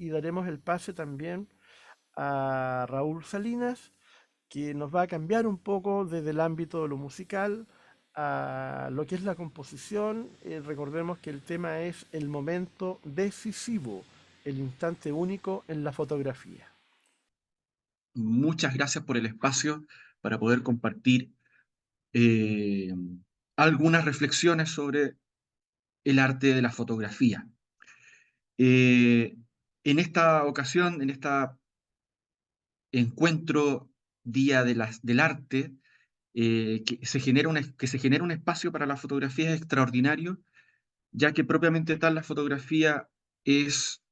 y daremos el pase también a Raúl Salinas, que nos va a cambiar un poco desde el ámbito de lo musical a lo que es la composición. Recordemos que el tema es el momento decisivo, el instante único en la fotografía. Muchas gracias por el espacio para poder compartir eh, algunas reflexiones sobre el arte de la fotografía. Eh, en esta ocasión, en este encuentro Día del Arte, que se genera un espacio para la fotografía es extraordinario, ya que propiamente tal la fotografía es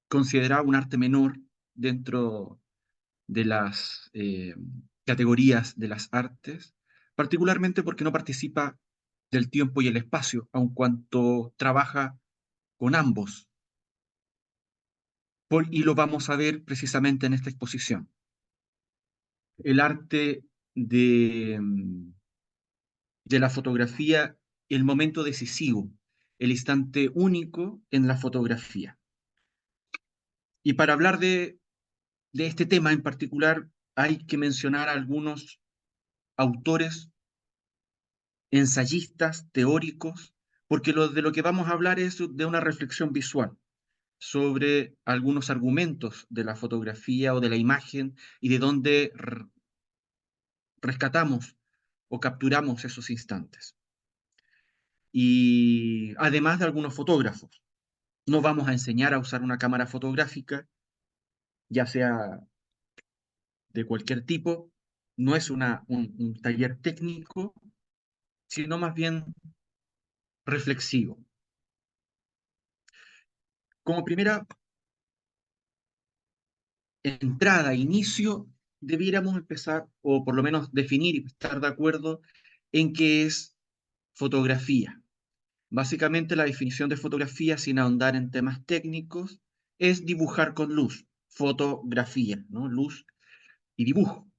considerada un arte menor dentro de las categorías de las artes, particularmente porque no participa del tiempo y el espacio, aun cuanto trabaja con ambos. Y lo vamos a ver precisamente en esta exposición. El arte de la fotografía, el momento decisivo, el instante único en la fotografía. Y para hablar de este tema en particular, hay que mencionar a algunos autores, ensayistas, teóricos, porque de lo que vamos a hablar es de una reflexión visual sobre algunos argumentos de la fotografía o de la imagen y de dónde rescatamos o capturamos esos instantes. Y además de algunos fotógrafos. No vamos a enseñar a usar una cámara fotográfica, ya sea de cualquier tipo, no es un taller técnico, sino más bien reflexivo. Como primera entrada, inicio, debiéramos empezar, o por lo menos definir y estar de acuerdo en qué es fotografía. Básicamente la definición de fotografía, sin ahondar en temas técnicos, es dibujar con luz, fotografía, ¿no? Luz y dibujo.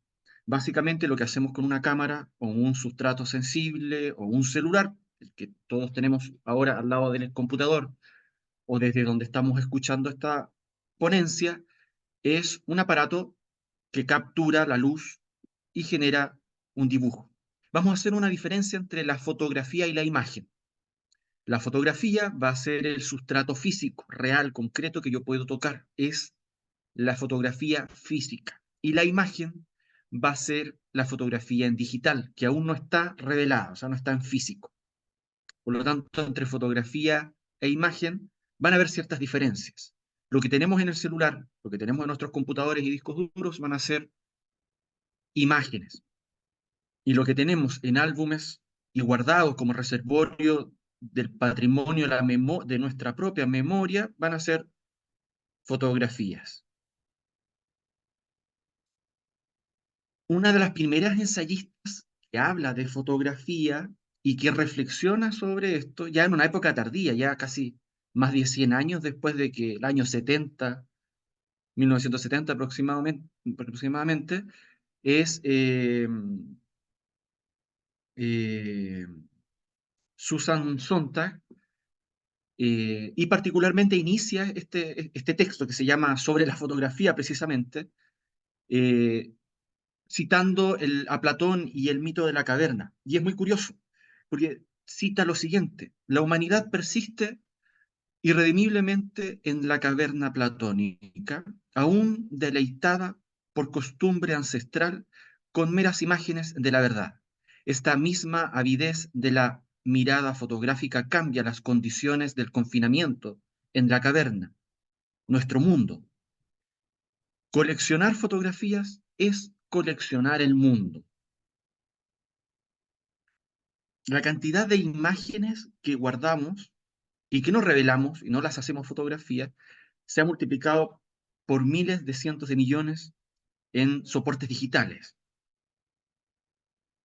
Básicamente lo que hacemos con una cámara o un sustrato sensible o un celular, el que todos tenemos ahora al lado del computador o desde donde estamos escuchando esta ponencia, es un aparato que captura la luz y genera un dibujo. Vamos a hacer una diferencia entre la fotografía y la imagen. La fotografía va a ser el sustrato físico, real, concreto que yo puedo tocar. Es la fotografía física. Y la imagen va a ser la fotografía en digital, que aún no está revelada, o sea, no está en físico. Por lo tanto, entre fotografía e imagen van a haber ciertas diferencias. Lo que tenemos en el celular, lo que tenemos en nuestros computadores y discos duros van a ser imágenes. Y lo que tenemos en álbumes y guardados como reservorio del patrimonio de nuestra propia memoria van a ser fotografías. Una de las primeras ensayistas que habla de fotografía y que reflexiona sobre esto, ya en una época tardía, ya casi más de 100 años después de que el año 70, 1970 aproximadamente es eh, Susan Sontag, y particularmente inicia este texto que se llama Sobre la fotografía, precisamente, eh, citando a Platón y el mito de la caverna. Y es muy curioso, porque cita lo siguiente: la humanidad persiste irredimiblemente en la caverna platónica, aún deleitada por costumbre ancestral con meras imágenes de la verdad. Esta misma avidez de la mirada fotográfica cambia las condiciones del confinamiento en la caverna, nuestro mundo. Coleccionar fotografías es coleccionar el mundo. La cantidad de imágenes que guardamos y que no revelamos y no las hacemos fotografía se ha multiplicado por miles de cientos de millones en soportes digitales.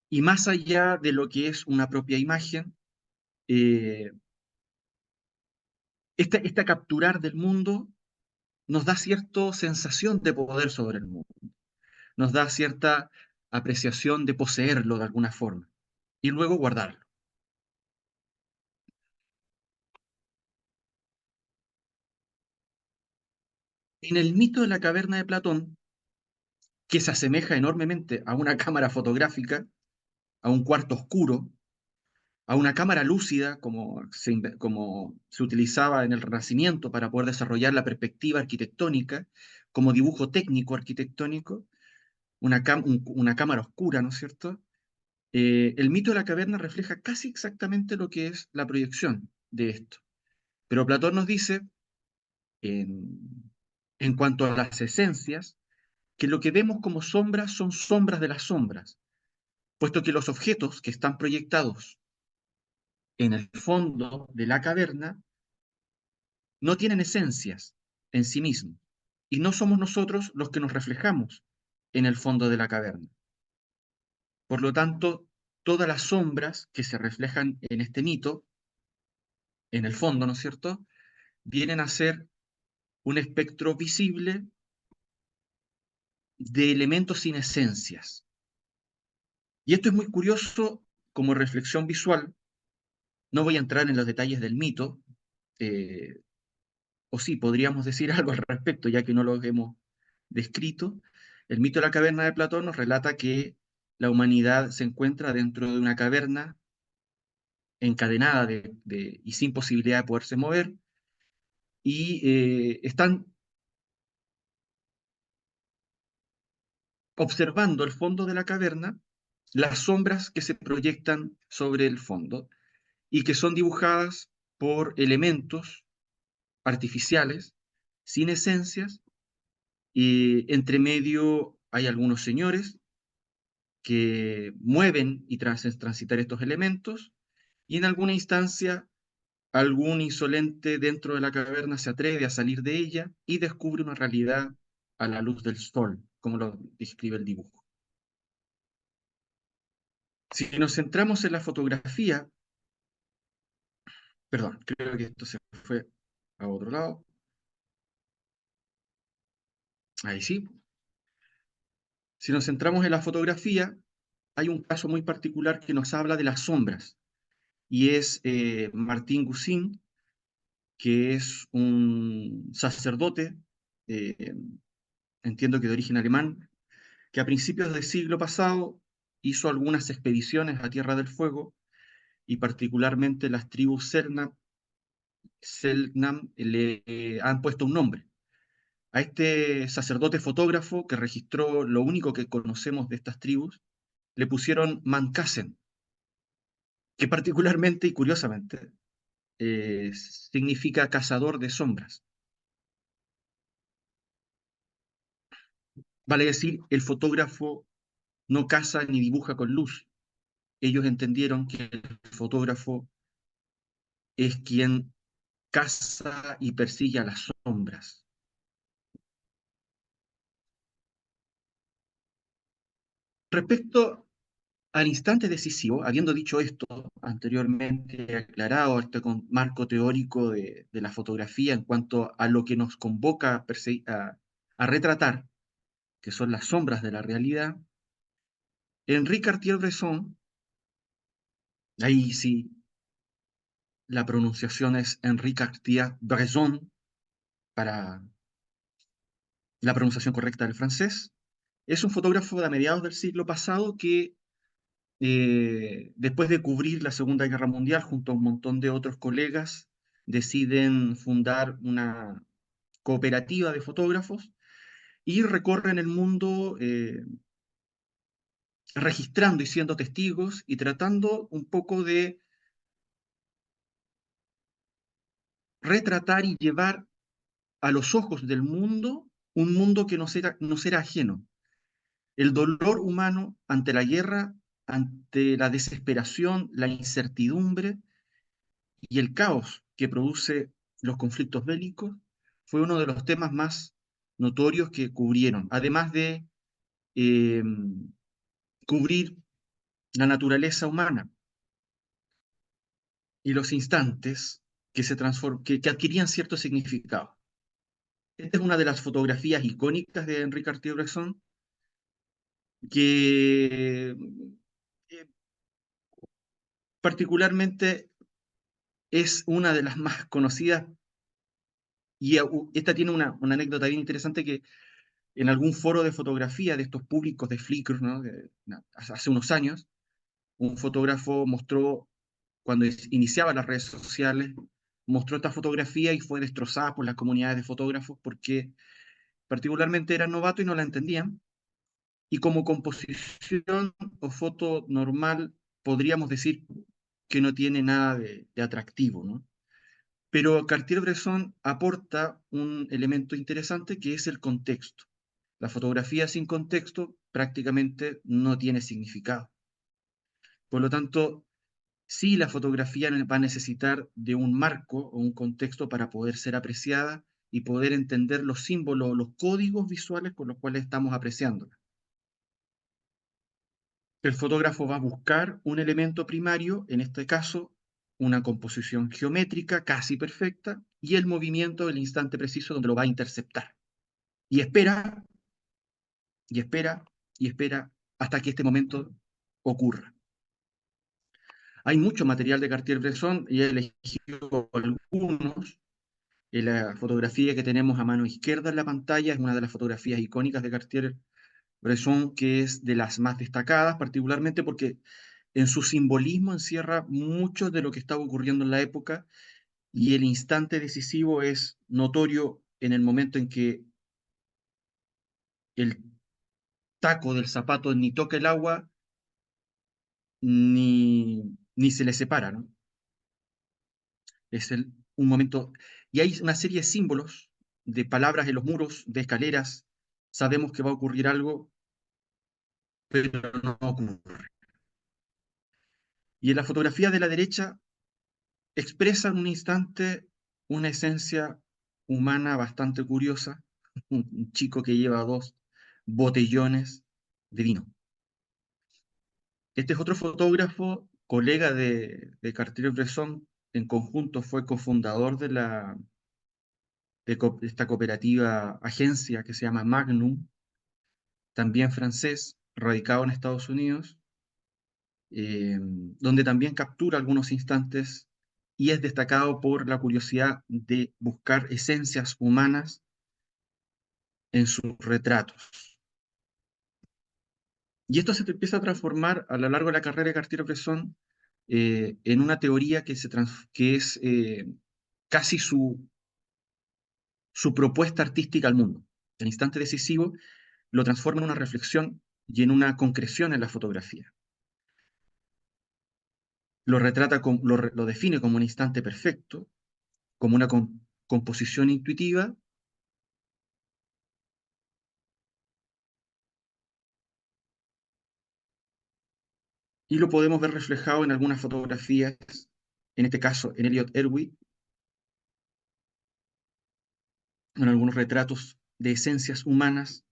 Y más allá de lo que es una propia imagen, eh, esta capturar del mundo nos da cierta sensación de poder sobre el mundo, nos da cierta apreciación de poseerlo de alguna forma y luego guardarlo. En el mito de la caverna de Platón, que se asemeja enormemente a una cámara fotográfica, a un cuarto oscuro, a una cámara lúcida, como se utilizaba en el Renacimiento para poder desarrollar la perspectiva arquitectónica, como dibujo técnico arquitectónico, una cámara oscura, ¿no es cierto? El mito de la caverna refleja casi exactamente lo que es la proyección de esto. Pero Platón nos dice, en cuanto a las esencias, que lo que vemos como sombras son sombras de las sombras, puesto que los objetos que están proyectados en el fondo de la caverna no tienen esencias en sí mismos, y no somos nosotros los que nos reflejamos en el fondo de la caverna. Por lo tanto, todas las sombras que se reflejan en este mito, en el fondo, ¿no es cierto?, vienen a ser un espectro visible de elementos sin esencias. Y esto es muy curioso como reflexión visual. No voy a entrar en los detalles del mito, eh, o sí, podríamos decir algo al respecto, ya que no lo hemos descrito. El mito de la caverna de Platón nos relata que la humanidad se encuentra dentro de una caverna encadenada y sin posibilidad de poderse mover, y están observando el fondo de la caverna, las sombras que se proyectan sobre el fondo y que son dibujadas por elementos artificiales, sin esencias, y entre medio hay algunos señores que mueven y hacen transitar estos elementos, y en alguna instancia algún insolente dentro de la caverna se atreve a salir de ella y descubre una realidad a la luz del sol, como lo describe el dibujo. Si nos centramos en la fotografía, perdón, creo que esto se fue a otro lado, ahí sí. Si nos centramos en la fotografía, hay un caso muy particular que nos habla de las sombras, y es Martín Gussin, que es un sacerdote, eh, entiendo que de origen alemán, que a principios del siglo pasado hizo algunas expediciones a Tierra del Fuego, y particularmente las tribus Selknam le han puesto un nombre. A este sacerdote fotógrafo que registró lo único que conocemos de estas tribus, le pusieron Mancasen, que particularmente y curiosamente significa cazador de sombras. Vale decir, el fotógrafo no caza ni dibuja con luz. Ellos entendieron que el fotógrafo es quien caza y persigue a las sombras. Respecto al instante decisivo, habiendo dicho esto anteriormente, aclarado este marco teórico de la fotografía en cuanto a lo que nos convoca a retratar, que son las sombras de la realidad, Henri Cartier-Bresson, ahí sí la pronunciación es Henri Cartier-Bresson para la pronunciación correcta del francés, es un fotógrafo de a mediados del siglo pasado que después de cubrir la Segunda Guerra Mundial junto a un montón de otros colegas, deciden fundar una cooperativa de fotógrafos y recorren el mundo registrando y siendo testigos y tratando un poco de retratar y llevar a los ojos del mundo un mundo que nos era ajeno. El dolor humano ante la guerra, ante la desesperación, la incertidumbre y el caos que produce los conflictos bélicos, fue uno de los temas más notorios que cubrieron, además de eh, cubrir la naturaleza humana y los instantes que adquirían cierto significado. Esta es una de las fotografías icónicas de Henri Cartier-Bresson, que particularmente es una de las más conocidas esta tiene una anécdota bien interesante que en algún foro de fotografía de estos públicos de Flickr, ¿no? Hace unos años, un fotógrafo mostró, cuando iniciaba las redes sociales, mostró esta fotografía y fue destrozada por las comunidades de fotógrafos porque particularmente eran novatos y no la entendían. Y como composición o foto normal, podríamos decir que no tiene nada de atractivo, ¿no? Pero Cartier-Bresson aporta un elemento interesante que es el contexto. La fotografía sin contexto prácticamente no tiene significado. Por lo tanto, sí, la fotografía va a necesitar de un marco o un contexto para poder ser apreciada y poder entender los símbolos, los códigos visuales con los cuales estamos apreciándola. El fotógrafo va a buscar un elemento primario, en este caso, una composición geométrica casi perfecta, y el movimiento del instante preciso donde lo va a interceptar. Y espera, y espera, y espera hasta que este momento ocurra. Hay mucho material de Cartier-Bresson y he elegido algunos. La fotografía que tenemos a mano izquierda en la pantalla es una de las fotografías icónicas de Cartier-Bresson, que es de las más destacadas, particularmente porque en su simbolismo encierra mucho de lo que estaba ocurriendo en la época y el instante decisivo es notorio en el momento en que el taco del zapato ni toca el agua ni se le separa, ¿no? Es un momento, y hay una serie de símbolos, de palabras en los muros, de escaleras, sabemos que va a ocurrir algo, pero no ocurre. Y en la fotografía de la derecha expresa en un instante una esencia humana bastante curiosa, un chico que lleva 2 botellones de vino. Este es otro fotógrafo, colega de Cartier-Bresson, en conjunto fue cofundador de esta cooperativa agencia que se llama Magnum, también francés, radicado en Estados Unidos, donde también captura algunos instantes y es destacado por la curiosidad de buscar esencias humanas en sus retratos. Y esto se empieza a transformar a lo largo de la carrera de Cartier-Bresson en una teoría que es casi su propuesta artística al mundo. El instante decisivo lo transforma en una reflexión y en una concreción en la fotografía. Lo define como un instante perfecto, como una composición intuitiva y lo podemos ver reflejado en algunas fotografías, en este caso en Elliot Erwitt, en algunos retratos de esencias humanas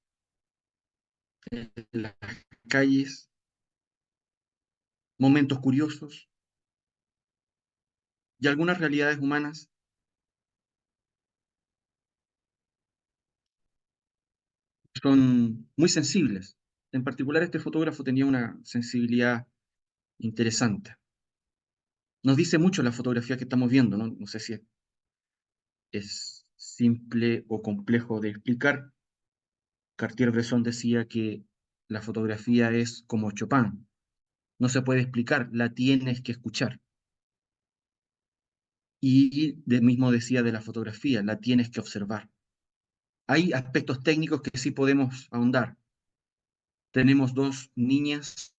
en las calles, momentos curiosos y algunas realidades humanas son muy sensibles. En particular, este fotógrafo tenía una sensibilidad interesante. Nos dice mucho la fotografía que estamos viendo, ¿no? No sé si es simple o complejo de explicar. Cartier-Bresson decía que la fotografía es como Chopin. No se puede explicar, la tienes que escuchar. Y de mismo decía de la fotografía, la tienes que observar. Hay aspectos técnicos que sí podemos ahondar. Tenemos 2 niñas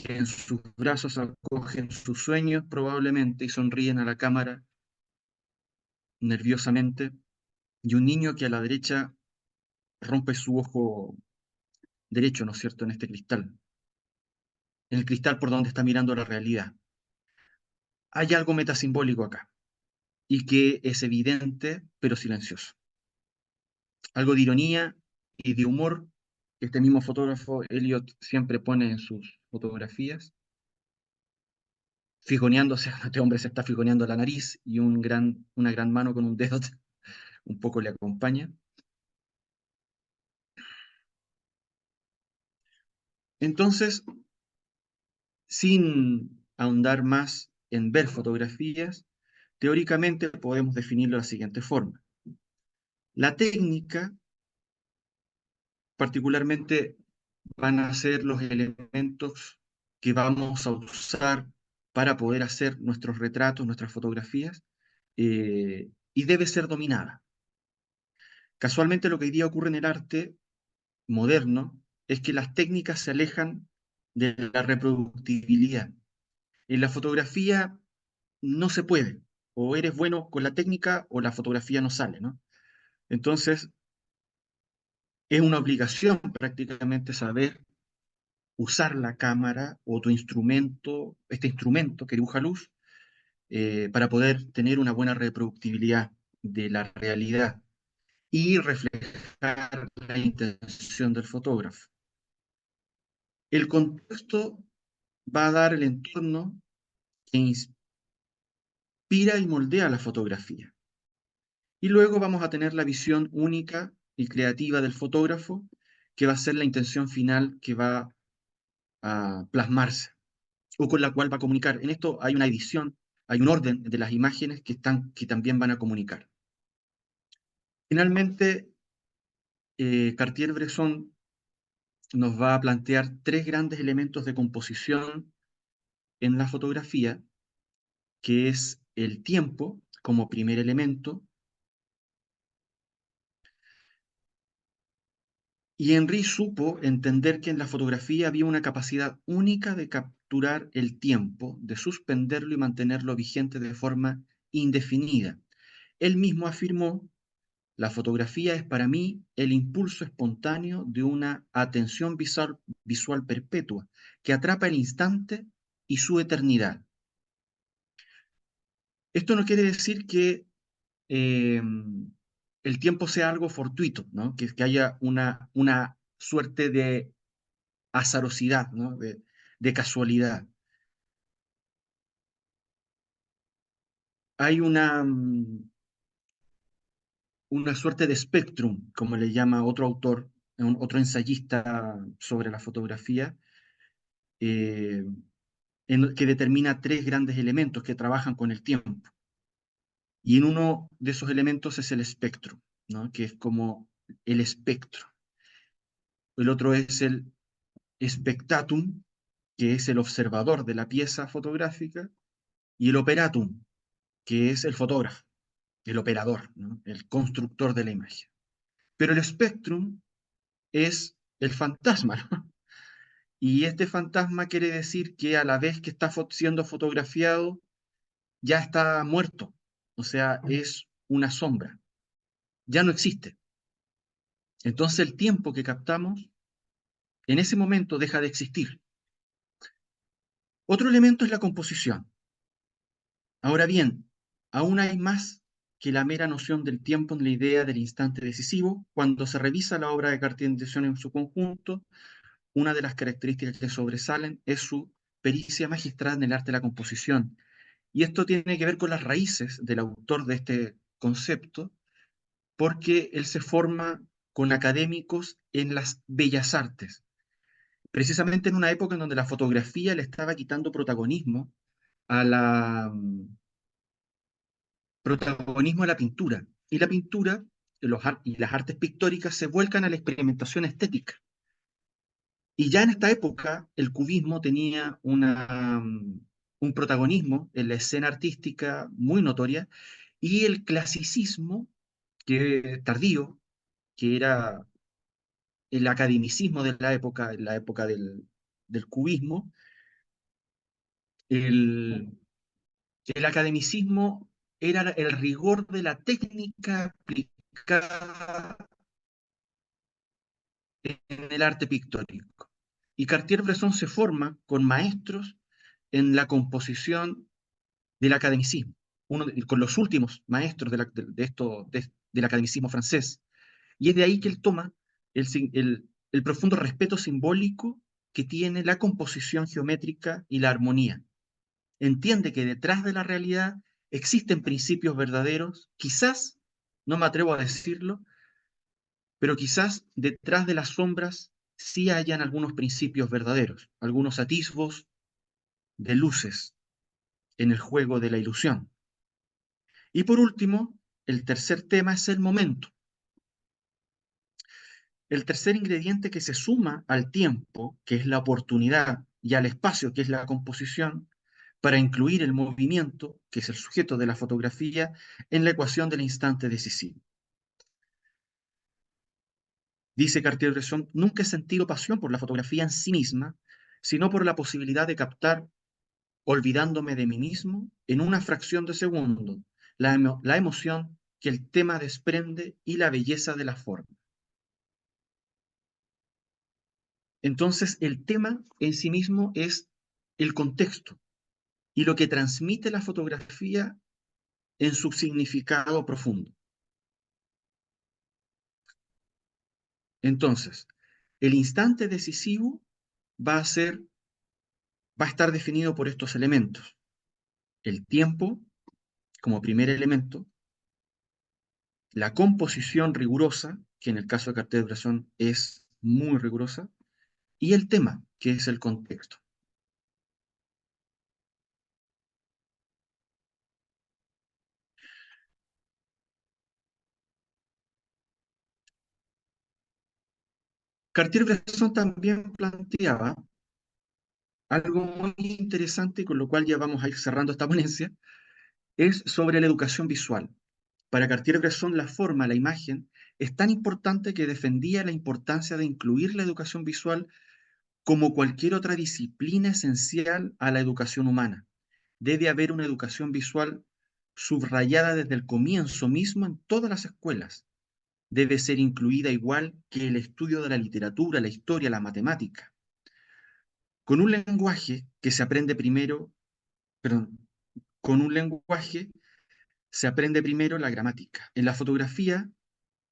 que en sus brazos acogen sus sueños probablemente y sonríen a la cámara nerviosamente, y un niño que a la derecha rompe su ojo derecho, ¿no es cierto?, en el cristal por donde está mirando la realidad. Hay algo metasimbólico acá, y que es evidente, pero silencioso. Algo de ironía y de humor que este mismo fotógrafo, Elliot, siempre pone en sus fotografías, fijoneándose, este hombre se está fijoneando la nariz y una gran mano con un dedo un poco le acompaña. Entonces, sin ahondar más en ver fotografías, Teóricamente podemos definirlo de la siguiente forma. La técnica, particularmente, van a ser los elementos que vamos a usar para poder hacer nuestros retratos, nuestras fotografías, y debe ser dominada. Casualmente lo que hoy día ocurre en el arte moderno es que las técnicas se alejan de la reproductibilidad. En la fotografía no se puede, o eres bueno con la técnica o la fotografía no sale, ¿no? Entonces, es una obligación prácticamente saber usar la cámara o tu instrumento, este instrumento que dibuja luz, para poder tener una buena reproductibilidad de la realidad y reflejar la intención del fotógrafo. El contexto va a dar el entorno que inspira y moldea la fotografía. Y luego vamos a tener la visión única y creativa del fotógrafo, que va a ser la intención final que va a plasmarse o con la cual va a comunicar. En esto hay una edición, hay un orden de las imágenes que también van a comunicar. Finalmente, Cartier-Bresson nos va a plantear tres grandes elementos de composición en la fotografía, que es el tiempo como primer elemento, y Henry supo entender que en la fotografía había una capacidad única de capturar el tiempo, de suspenderlo y mantenerlo vigente de forma indefinida. Él mismo afirmó: la fotografía es para mí el impulso espontáneo de una atención visual perpetua que atrapa el instante y su eternidad. Esto no quiere decir que eh, el tiempo sea algo fortuito, ¿no? Que haya una suerte de azarosidad, ¿no? De casualidad. Hay una suerte de spectrum, como le llama otro autor, otro ensayista sobre la fotografía, eh, que determina tres grandes elementos que trabajan con el tiempo. Y en uno de esos elementos es el espectro, ¿no? Que es como el espectro. El otro es el spectatum, que es el observador de la pieza fotográfica, y el operatum, que es el fotógrafo, el operador, ¿no? El constructor de la imagen. Pero el spectrum es el fantasma, ¿no? Y este fantasma quiere decir que a la vez que está siendo fotografiado, ya está muerto, o sea, es una sombra, ya no existe. Entonces el tiempo que captamos en ese momento deja de existir. Otro elemento es la composición. Ahora bien, aún hay más que la mera noción del tiempo en la idea del instante decisivo. Cuando se revisa la obra de Cartier-Bresson en su conjunto, una de las características que sobresalen es su pericia magistral en el arte de la composición. Y esto tiene que ver con las raíces del autor de este concepto, porque él se forma con académicos en las bellas artes, precisamente en una época en donde la fotografía le estaba quitando a la, protagonismo a la pintura. Y la pintura y las artes pictóricas se vuelcan a la experimentación estética. Y ya en esta época el cubismo tenía un protagonismo en la escena artística muy notoria, y el clasicismo, que tardío, que era el academicismo de la época del cubismo, el, el academicismo era el rigor de la técnica aplicada en el arte pictórico. Y Cartier-Bresson se forma con maestros en la composición del academicismo, con los últimos maestros del academicismo francés. Y es de ahí que él toma el profundo respeto simbólico que tiene la composición geométrica y la armonía. Entiende que detrás de la realidad existen principios verdaderos, quizás, no me atrevo a decirlo, pero quizás detrás de las sombras sí hayan algunos principios verdaderos, algunos atisbos de luces en el juego de la ilusión. Y por último, el tercer tema es el momento. El tercer ingrediente que se suma al tiempo, que es la oportunidad, y al espacio, que es la composición, para incluir el movimiento, que es el sujeto de la fotografía, en la ecuación del instante decisivo. Dice Cartier-Bresson, nunca he sentido pasión por la fotografía en sí misma, sino por la posibilidad de captar, olvidándome de mí mismo, en una fracción de segundo, la emoción que el tema desprende y la belleza de la forma. Entonces, el tema en sí mismo es el contexto y lo que transmite la fotografía en su significado profundo. Entonces, el instante decisivo va a ser, va a estar definido por estos elementos. El tiempo como primer elemento, la composición rigurosa, que en el caso de Cartier-Bresson es muy rigurosa, y el tema, que es el contexto. Cartier-Bresson también planteaba algo muy interesante, con lo cual ya vamos a ir cerrando esta ponencia, es sobre la educación visual. Para Cartier-Bresson, la forma, la imagen, es tan importante que defendía la importancia de incluir la educación visual como cualquier otra disciplina esencial a la educación humana. Debe haber una educación visual subrayada desde el comienzo mismo en todas las escuelas. Debe ser incluida igual que el estudio de la literatura, la historia, la matemática, con un lenguaje que se aprende primero, perdón, con un lenguaje se aprende primero la gramática. En la fotografía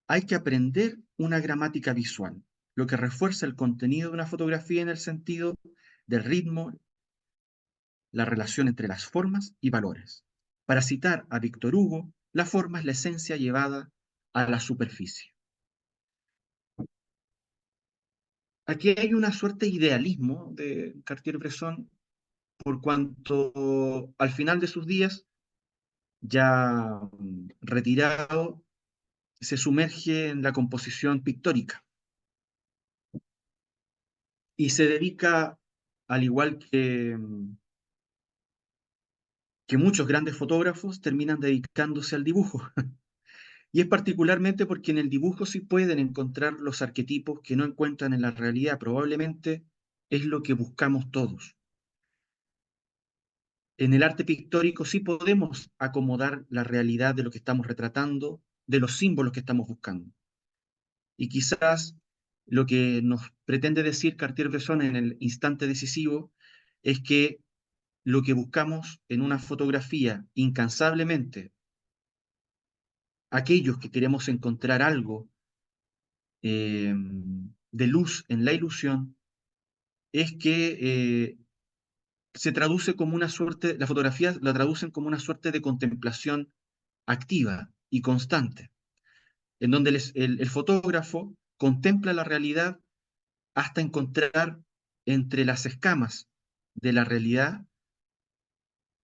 hay que aprender una gramática visual, lo que refuerza el contenido de una fotografía en el sentido del ritmo, la relación entre las formas y valores. Para citar a Víctor Hugo, la forma es la esencia llevada a la superficie. Aquí hay una suerte de idealismo de Cartier-Bresson por cuanto al final de sus días, ya retirado, se sumerge en la composición pictórica y se dedica, al igual que muchos grandes fotógrafos, terminan dedicándose al dibujo. Y es particularmente porque en el dibujo sí pueden encontrar los arquetipos que no encuentran en la realidad. Probablemente es lo que buscamos todos. En el arte pictórico sí podemos acomodar la realidad de lo que estamos retratando, de los símbolos que estamos buscando. Y quizás lo que nos pretende decir Cartier-Bresson en el instante decisivo es que lo que buscamos en una fotografía incansablemente, aquellos que queremos encontrar algo de luz en la ilusión, es que se traduce como una suerte, la fotografía la traducen como una suerte de contemplación activa y constante, en donde el fotógrafo contempla la realidad hasta encontrar entre las escamas de la realidad,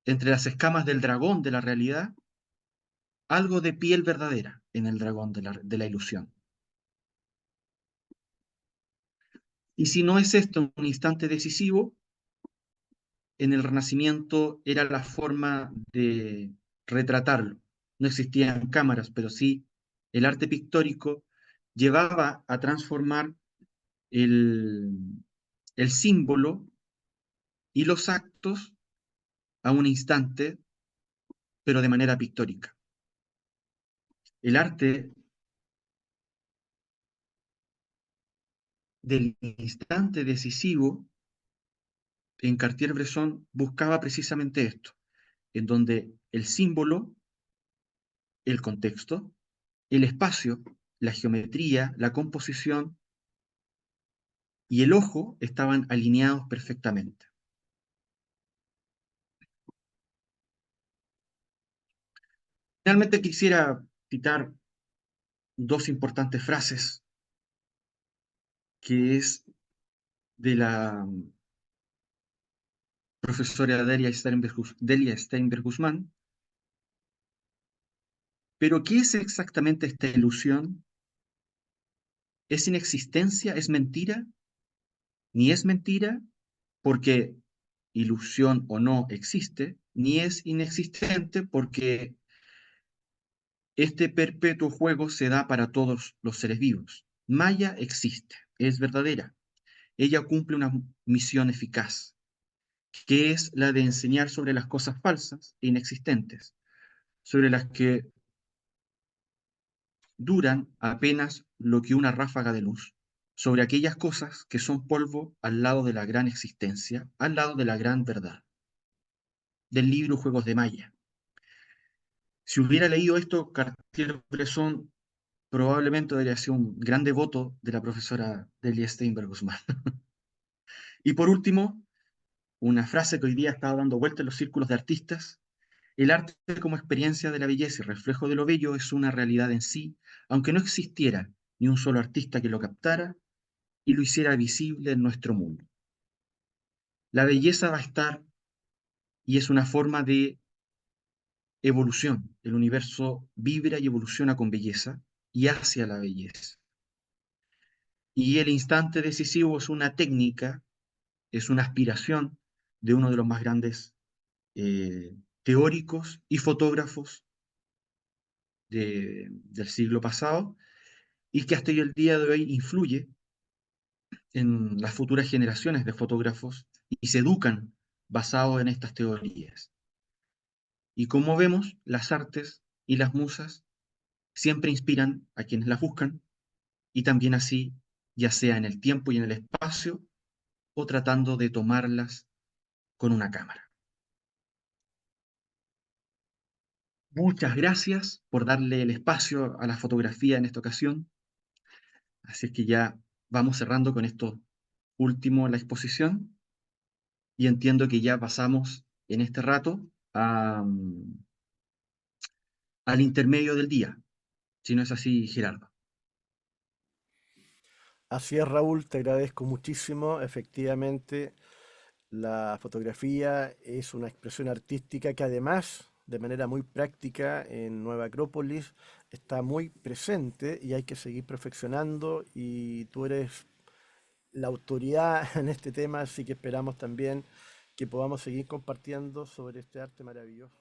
entre las escamas del dragón de la realidad, algo de piel verdadera en el dragón de la ilusión. Y si no es esto un instante decisivo, en el Renacimiento era la forma de retratarlo. No existían cámaras, pero sí el arte pictórico llevaba a transformar el, el símbolo y los actos a un instante, pero de manera pictórica. El arte del instante decisivo en Cartier-Bresson buscaba precisamente esto, en donde el símbolo, el contexto, el espacio, la geometría, la composición y el ojo estaban alineados perfectamente. Finalmente quisiera citar dos importantes frases que es de la profesora Delia Steinberg Guzmán, Pero ¿qué es exactamente esta ilusión? ¿Es inexistencia? ¿Es mentira? Ni es mentira porque ilusión o no existe, ni es inexistente porque este perpetuo juego se da para todos los seres vivos. Maya existe, es verdadera. Ella cumple una misión eficaz, que es la de enseñar sobre las cosas falsas e inexistentes, sobre las que duran apenas lo que una ráfaga de luz, sobre aquellas cosas que son polvo al lado de la gran existencia, al lado de la gran verdad, del libro Juegos de Maya. Si hubiera leído esto, Cartier-Bresson probablemente habría sido un gran devoto de la profesora Delia Steinberg Guzmán. Y por último, una frase que hoy día está dando vuelta en los círculos de artistas: el arte como experiencia de la belleza y reflejo de lo bello es una realidad en sí, aunque no existiera ni un solo artista que lo captara y lo hiciera visible en nuestro mundo. La belleza va a estar y es una forma de evolución. El universo vibra y evoluciona con belleza y hacia la belleza. Y el instante decisivo es una técnica, es una aspiración de uno de los más grandes teóricos y fotógrafos del siglo pasado, y que hasta hoy el día de hoy influye en las futuras generaciones de fotógrafos y se educan basados en estas teorías. Y como vemos, las artes y las musas siempre inspiran a quienes las buscan, y también así, ya sea en el tiempo y en el espacio, o tratando de tomarlas con una cámara. Muchas gracias por darle el espacio a la fotografía en esta ocasión. Así es que ya vamos cerrando con esto último en la exposición, y entiendo que ya pasamos en este rato al intermedio del día, si no es así, Gerardo. Así es, Raúl, te agradezco muchísimo. Efectivamente, la fotografía es una expresión artística que además, de manera muy práctica, en Nueva Acrópolis está muy presente y hay que seguir perfeccionando y tú eres la autoridad en este tema, así que esperamos también que podamos seguir compartiendo sobre este arte maravilloso.